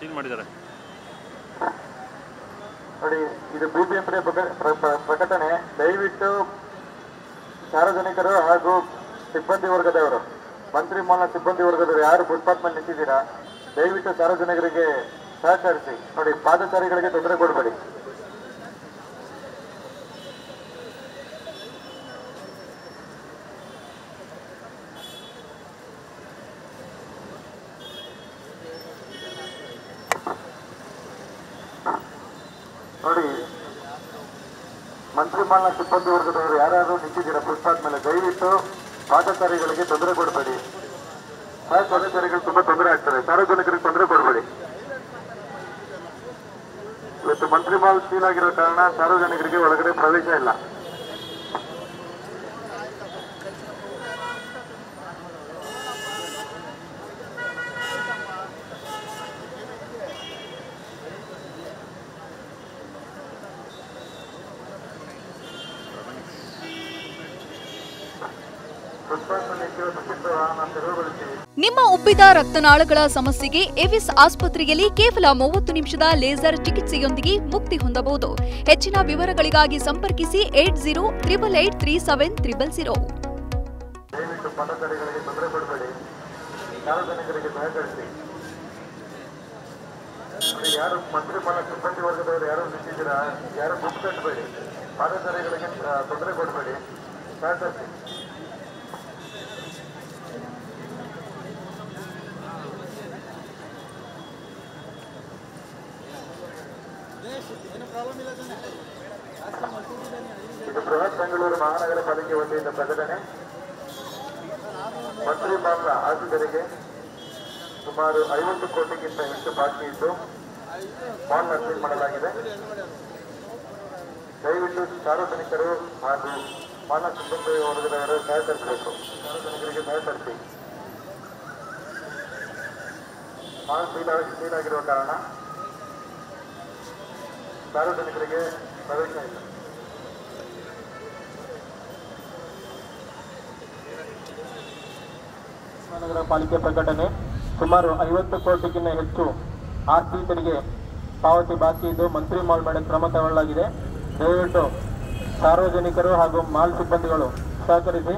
Seal ಮಾಡಿದ್ದಾರೆ ನೋಡಿ. ಇದು ಬಿಬಿಎಂಪಿ ಪ್ರಕಟಣೆ. ದಯವಿಟ್ಟು ಸಾರ್ವಜನಿಕರು ಹಾಗೂ ಸಿಬ್ಬಂದಿ ವರ್ಗದವರು, ಮಂತ್ರಿ ಮಾಲ್ನ ಸಿಬ್ಬಂದಿ ವರ್ಗದವರು ಯಾರು ಫುಟ್ಪಾತ್ ಮೇಲೆ ನಿಂತಿದ್ದೀರಾ, ದಯವಿಟ್ಟು ಸಾರ್ವಜನಿಕರಿಗೆ ಸಹಕರಿಸಿ. ನೋಡಿ, ಪಾದಚಾರಿಗಳಿಗೆ ತೊಂದರೆ ಕೊಡಬೇಡಿ. ನೋಡಿ, ಮಂತ್ರಿ ಮಾಲ್ನ ಸಿಬ್ಬಂದಿ ವರ್ಗದವರು ಯಾರ್ಯಾರು ನಿಂತಿದ್ದೀರಾ ಫುಟ್ಪಾತ್ ಮೇಲೆ, ದಯವಿಟ್ಟು ಪಾದಚಾರಿಗಳಿಗೆ ತೊಂದರೆ ಕೊಡಬೇಡಿ. ಪಾದಚಾರಿಗಳಿಗೆ ತುಂಬಾ ತೊಂದರೆ ಆಗ್ತದೆ. ಸಾರ್ವಜನಿಕರಿಗೆ ತೊಂದರೆ ಕೊಡಬೇಡಿ. ಇವತ್ತು ಮಂತ್ರಿ ಮಾಲ್ ಸೀಲ್ ಆಗಿರೋ ಕಾರಣ ಸಾರ್ವಜನಿಕರಿಗೆ ಒಳಗಡೆ ಪ್ರವೇಶ ಇಲ್ಲ. ನಿಮ್ಮ ಉಬ್ಬಿದ ರಕ್ತನಾಳಗಳ ಸಮಸ್ಯೆಗೆ ಎವಿಸ್ ಆಸ್ಪತ್ರೆಯಲ್ಲಿ ಕೇವಲ 30 ನಿಮಿಷದ ಲೇಸರ್ ಚಿಕಿತ್ಸೆಯೊಂದಿಗೆ ಮುಕ್ತಿ ಹೊಂದಬಹುದು. ಹೆಚ್ಚಿನ ವಿವರಗಳಿಗಾಗಿ ಸಂಪರ್ಕಿಸಿ 8088837300. ದಯವಿಟ್ಟು ಪಾದಚಾರಿಗಳಿಗೆ ತೊಂದರೆ ಕೊಡಬೇಡಿ. ಸಾರ್ವಜನಿಕರಿಗೆ ಸಹಕರಿಸಿ. ಯಾರು ಮಂತ್ರಿ ಮಾಲ್ನ ಸಿಬ್ಬಂದಿ ವರ್ಗದವರು ಯಾರು ನಿಂತಿದ್ದೀರಾ, ಯಾರು ಬುಕ್ ಕಟ್ಟಬೇಡಿ. ಪಾದಚಾರಿಗಳಿಗೆ ತೊಂದರೆ ಕೊಡಬೇಡಿ, ಸಹಕರಿಸಿ. ಇದು ಬೃಹತ್ ಬೆಂಗಳೂರು ಮಹಾನಗರ ಪಾಲಿಕೆ ವತಿಯಿಂದ ಪ್ರಕಟಣೆ. ಮಂತ್ರಿ ಮಾಲ್ನ ಆಸ್ತಿಗರಿಗೆ ಸುಮಾರು 50 ಕೋಟಿಗಿಂತ ಹೆಚ್ಚು ಬಾಕಿ ಇದ್ದು ಮಾಲ್ನ ಸೀಲ್ ಮಾಡಲಾಗಿದೆ. ದಯವಿಟ್ಟು ಸಾರ್ವಜನಿಕರು ಹಾಗೂ ಮಾಲ್ನ ಸಿಬ್ಬಂದಿ ವರ್ಗದವರು ಸಹಕರಿಸಬೇಕು. ಸಾರ್ವಜನಿಕರಿಗೆ ಸಹಕರಿಸಿ. ಮಾಲ್ ಸೀಲ್ ಆಗಿರುವ ಕಾರಣ ಸಾರ್ವಜನಿಕರಿಗೆ ಪ್ರವೇಶ ಇಲ್ಲ. ಮಹಾನಗರ ಪಾಲಿಕೆ ಪ್ರಕಟಣೆ. ಸುಮಾರು 50 ಕೋಟಿಗಿಂತ ಹೆಚ್ಚು ಆಸ್ತಿ ತೆರಿಗೆ ಪಾವತಿ ಬಾಕಿ ಇದ್ದು ಮಂತ್ರಿ ಮಾಲ್ ಮೇಲೆ ಕ್ರಮ ತಗೊಳ್ಳಲಾಗಿದೆ. ದಯವಿಟ್ಟು ಸಾರ್ವಜನಿಕರು ಹಾಗೂ ಮಾಲ್ ಸಿಬ್ಬಂದಿಗಳು ಸಹಕರಿಸಿ.